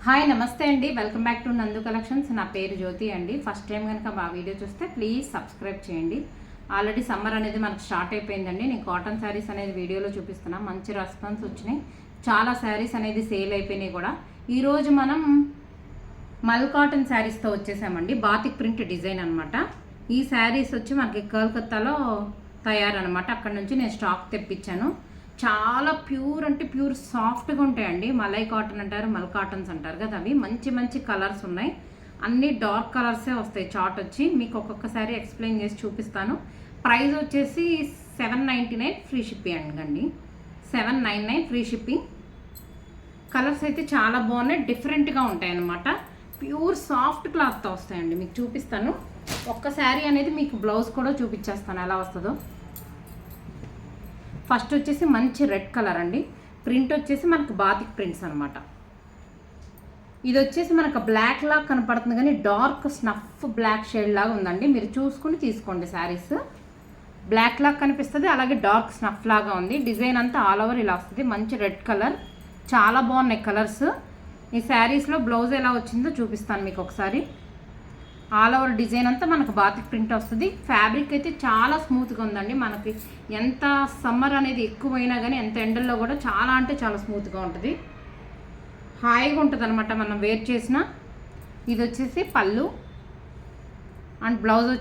Hi నమస్తే అండి, welcome back to నందు కలెక్షన్స్. నా పేరు జ్యోతి అండి. ఫస్ట్ టైం కనుక మా వీడియో చూస్తే ప్లీజ్ సబ్స్క్రైబ్ చేయండి. ఆల్రెడీ సమ్మర్ అనేది మనకు స్టార్ట్ అయిపోయిందండి. నేను కాటన్ శారీస్ అనేది వీడియోలో చూపిస్తున్నాను. మంచి రెస్పాన్స్ వచ్చినాయి. చాలా శారీస్ అనేది సేల్ అయిపోయినాయి కూడా. ఈరోజు మనం మల్ కాటన్ శారీస్తో వచ్చేసామండి. బాతిక్ ప్రింట్ డిజైన్ అనమాట. ఈ శారీస్ వచ్చి మనకి కోల్కతాలో తయారనమాట. అక్కడ నుంచి నేను స్టాక్ తెప్పించాను. చాలా ప్యూర్ అంటే ప్యూర్ సాఫ్ట్గా ఉంటాయండి. మలై కాటన్ అంటారు, మల్ కాటన్స్ అంటారు కదా, అవి మంచి మంచి కలర్స్ ఉన్నాయి. అన్ని డార్క్ కలర్సే వస్తాయి. చార్ట్ వచ్చి మీకు ఒక్కొక్కసారి ఎక్స్ప్లెయిన్ చేసి చూపిస్తాను. ప్రైస్ వచ్చేసి 799 ఫ్రీ షిప్పింగ్ అండి. 799 ఫ్రీ షిప్పింగ్. కలర్స్ అయితే చాలా బాగున్నాయి, డిఫరెంట్గా ఉంటాయి అన్నమాట. ప్యూర్ సాఫ్ట్ క్లాత్తో వస్తాయండి. మీకు చూపిస్తాను. ఒక్క శారీ అనేది మీకు బ్లౌజ్ కూడా చూపించేస్తాను ఎలా వస్తుందో. ఫస్ట్ వచ్చేసి మంచి రెడ్ కలర్ అండి. ప్రింట్ వచ్చేసి మనకు బాతిక్ ప్రింట్స్ అనమాట. ఇది వచ్చేసి మనకు బ్లాక్ లాగా కనపడుతుంది కానీ డార్క్ స్నఫ్ బ్లాక్ షేడ్ లాగా ఉందండి. మీరు చూసుకుని తీసుకోండి. శారీస్ బ్లాక్ లాగా కనిపిస్తుంది, అలాగే డార్క్ స్నఫ్ లాగా ఉంది. డిజైన్ అంతా ఆల్ ఓవర్ ఇలా వస్తుంది. మంచి రెడ్ కలర్, చాలా బాగున్నాయి కలర్స్. ఈ శారీస్లో బ్లౌజ్ ఎలా వచ్చిందో చూపిస్తాను మీకు ఒకసారి. ఆల్ ఓవర్ డిజైన్ అంతా మనకు బాతిక్ ప్రింట్ వస్తుంది. ఫ్యాబ్రిక్ అయితే చాలా స్మూత్గా ఉందండి. మనకి ఎంత సమ్మర్ అనేది ఎక్కువైనా కానీ ఎంత ఎండల్లో కూడా చాలా అంటే చాలా స్మూత్గా ఉంటుంది. హాయిగా ఉంటుంది అనమాట మనం వేర్ చేసిన. ఇది వచ్చేసి పళ్ళు అండ్ బ్లౌజ్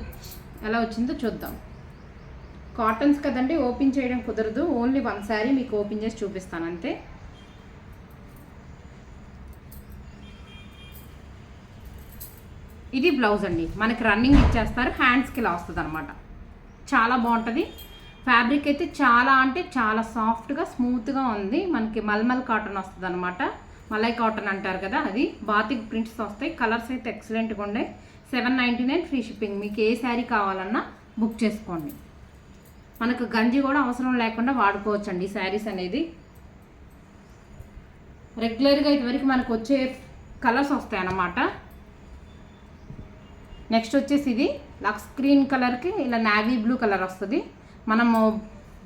ఎలా వచ్చిందో చూద్దాం. కాటన్స్ కదండి, ఓపెన్ చేయడం కుదరదు. ఓన్లీ వన్ శారీ మీకు ఓపెన్ చేసి చూపిస్తాను అంతే. ఇది బ్లౌజ్ అండి. మనకి రన్నింగ్ ఇచ్చేస్తారు, హ్యాండ్స్కి ఇలా వస్తుంది అనమాట. చాలా బాగుంటుంది. ఫ్యాబ్రిక్ అయితే చాలా అంటే చాలా సాఫ్ట్గా స్మూత్గా ఉంది. మనకి మల్మల్ కాటన్ వస్తుంది అనమాట. మలై కాటన్ అంటారు కదా, అది బాతిక్ ప్రింట్స్ వస్తాయి. కలర్స్ అయితే ఎక్సలెంట్గా ఉండే. 799 ఫ్రీ షిప్పింగ్. మీకు ఏ శారీ కావాలన్నా బుక్ చేసుకోండి. మనకు గంజి కూడా అవసరం లేకుండా వాడుకోవచ్చండి ఈ శారీస్ అనేది. రెగ్యులర్గా ఇదివరకు మనకు వచ్చే కలర్స్ వస్తాయి అన్నమాట. నెక్స్ట్ వచ్చేసి ఇది లక్స్ గ్రీన్ కలర్కి ఇలా నావీ బ్లూ కలర్ వస్తుంది. మనము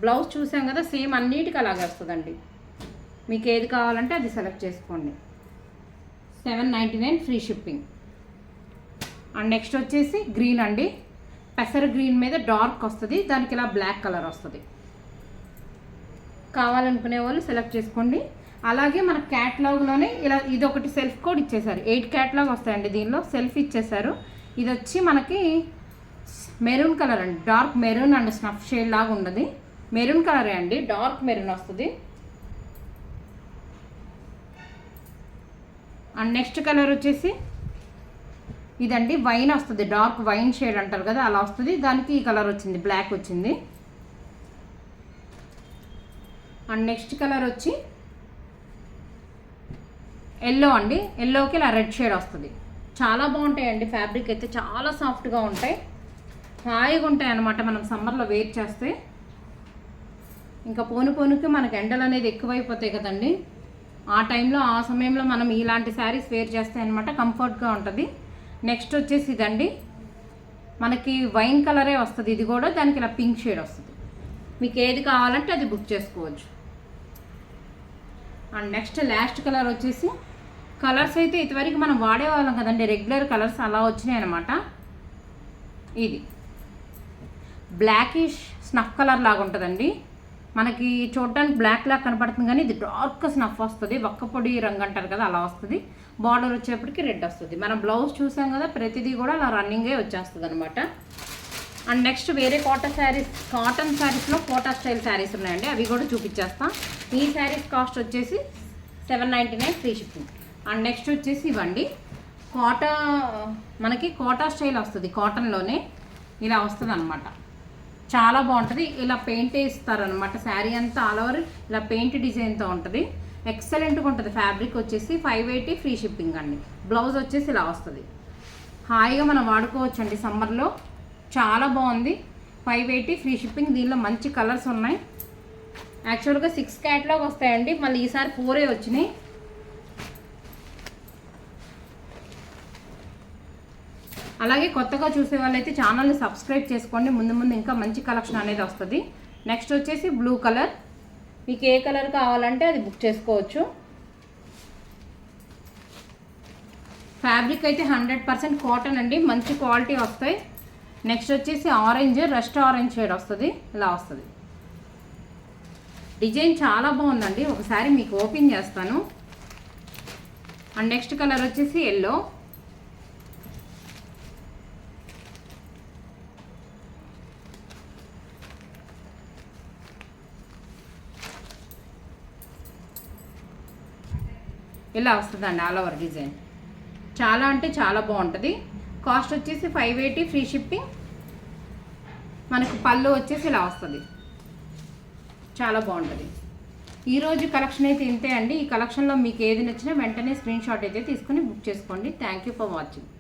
బ్లౌజ్ చూసాం కదా, సేమ్ అన్నిటికీ అలాగే వస్తుందండి. మీకు ఏది కావాలంటే అది సెలెక్ట్ చేసుకోండి. 799 ఫ్రీ షిప్పింగ్. అండ్ నెక్స్ట్ వచ్చేసి గ్రీన్ అండి. పెసర గ్రీన్ మీద డార్క్ వస్తుంది, దానికి ఇలా బ్లాక్ కలర్ వస్తుంది. కావాలనుకునే వాళ్ళు సెలెక్ట్ చేసుకోండి. అలాగే మన క్యాటలాగ్లోనే ఇలా ఇది ఒకటి సెల్ఫ్ కోడ్ ఇచ్చేసారు. 8 క్యాటలాగ్ వస్తాయండి. దీనిలో సెల్ఫ్ ఇచ్చేసారు. ఇది వచ్చి మనకి మెరూన్ కలర్ అండి. Dark maroon and snuff shade లాగా ఉండదు. మెరూన్ కలరే అండి, డార్క్ మెరూన్ వస్తుంది. అండ్ నెక్స్ట్ కలర్ వచ్చేసి ఇదండి, వైన్ వస్తుంది. డార్క్ వైన్ షేడ్ అంటారు కదా, అలా వస్తుంది. దానికి ఈ కలర్ వచ్చింది, బ్లాక్ వచ్చింది. అండ్ నెక్స్ట్ కలర్ వచ్చి ఎల్లో అండి. ఎల్లోకి ఇలా రెడ్ షేడ్ వస్తుంది. చాలా బాగుంటాయండి. ఫ్యాబ్రిక్ అయితే చాలా సాఫ్ట్గా ఉంటాయి, హాయిగా ఉంటాయి అన్నమాట. మనం సమ్మర్లో వేర్ చేస్తే ఇంకా పోనుకి మనకు ఎండలు అనేది ఎక్కువైపోతాయి కదండి. ఆ టైంలో ఆ సమయంలో మనం ఇలాంటి శారీస్ వేర్ చేస్తే అనమాట కంఫర్ట్గా ఉంటుంది. నెక్స్ట్ వచ్చేసి ఇదండి, మనకి వైన్ కలరే వస్తుంది. ఇది కూడా దానికి ఇలా పింక్ షేడ్ వస్తుంది. మీకు ఏది కావాలంటే అది బుక్ చేసుకోవచ్చు. అండ్ నెక్స్ట్ లాస్ట్ కలర్ వచ్చేసి, కలర్స్ అయితే ఇదివరకు మనం వాడేవాళ్ళం కదండి, రెగ్యులర్ కలర్స్ అలా వచ్చినాయి అనమాట. ఇది బ్లాకిష్ స్నఫ్ కలర్ లాగా ఉంటుందండి. మనకి చూడడానికి బ్లాక్ లాగా కనపడుతుంది కానీ ఇది డార్క్ స్నఫ్ వస్తుంది. ఒక్కపొడి రంగు అంటారు కదా, అలా వస్తుంది. బార్డర్ వచ్చేప్పటికి రెడ్ వస్తుంది. మనం బ్లౌజ్ చూసాం కదా, ప్రతిదీ కూడా అలా రన్నింగే వచ్చేస్తుంది అనమాట. అండ్ నెక్స్ట్ వేరే కాటన్ శారీస్లో కోటా స్టైల్ శారీస్ ఉన్నాయండి, అవి కూడా చూపించేస్తాం. ఈ శారీస్ కాస్ట్ వచ్చేసి 799 ఫ్రీ షిప్పింగ్. అండ్ నెక్స్ట్ వచ్చేసి ఇవ్వండి, మనకి కోటా స్టైల్ వస్తుంది. కాటన్లోనే ఇలా వస్తుంది అనమాట. చాలా బాగుంటుంది. ఇలా పెయింట్ వేస్తారనమాట. శారీ అంతా ఆల్ ఓవర్ ఇలా పెయింట్ డిజైన్తో ఉంటుంది. ఎక్సలెంట్గా ఉంటుంది. ఫ్యాబ్రిక్ వచ్చేసి 580 ఫ్రీ షిప్పింగ్ అండి. బ్లౌజ్ వచ్చేసి ఇలా వస్తుంది. హాయిగా మనం వాడుకోవచ్చు అండి సమ్మర్లో. చాలా బాగుంది. 580 ఫ్రీ షిప్పింగ్. దీనిలో మంచి కలర్స్ ఉన్నాయి. యాక్చువల్గా 6 క్యాటలాగ్ వస్తాయండి, మళ్ళీ ఈసారి 4 వచ్చినాయి. అలాగే కొత్తగా చూసే వాళ్ళైతే ఛానల్ని సబ్స్క్రైబ్ చేసుకోండి. ముందు ఇంకా మంచి కలెక్షన్ అనేది వస్తుంది. నెక్స్ట్ వచ్చేసి బ్లూ కలర్. మీకు ఏ కలర్ కావాలంటే అది బుక్ చేసుకోవచ్చు. ఫ్యాబ్రిక్ అయితే 100% కాటన్ అండి, మంచి క్వాలిటీ వస్తాయి. నెక్స్ట్ వచ్చేసి ఆరెంజ్, రస్ట్ ఆరెంజ్ షేడ్ వస్తుంది, ఇలా వస్తుంది. డిజైన్ చాలా బాగుందండి, ఒకసారి మీకు ఓపెన్ చేస్తాను. అండ్ నెక్స్ట్ కలర్ వచ్చేసి ఎల్లో. ఇలా వస్తుందండి ఆల్ ఓవర్ డిజైన్. చాలా అంటే చాలా బాగుంటుంది. కాస్ట్ వచ్చేసి 580 ఫ్రీ షిప్పింగ్. మనకు పళ్ళు వచ్చేసి ఇలా వస్తుంది, చాలా బాగుంటుంది. ఈరోజు కలెక్షన్ అయితే ఇంతే అండి. ఈ కలెక్షన్లో మీకు ఏది నచ్చినా వెంటనే స్క్రీన్ షాట్ అయితే తీసుకుని బుక్ చేసుకోండి. Thank you for watching.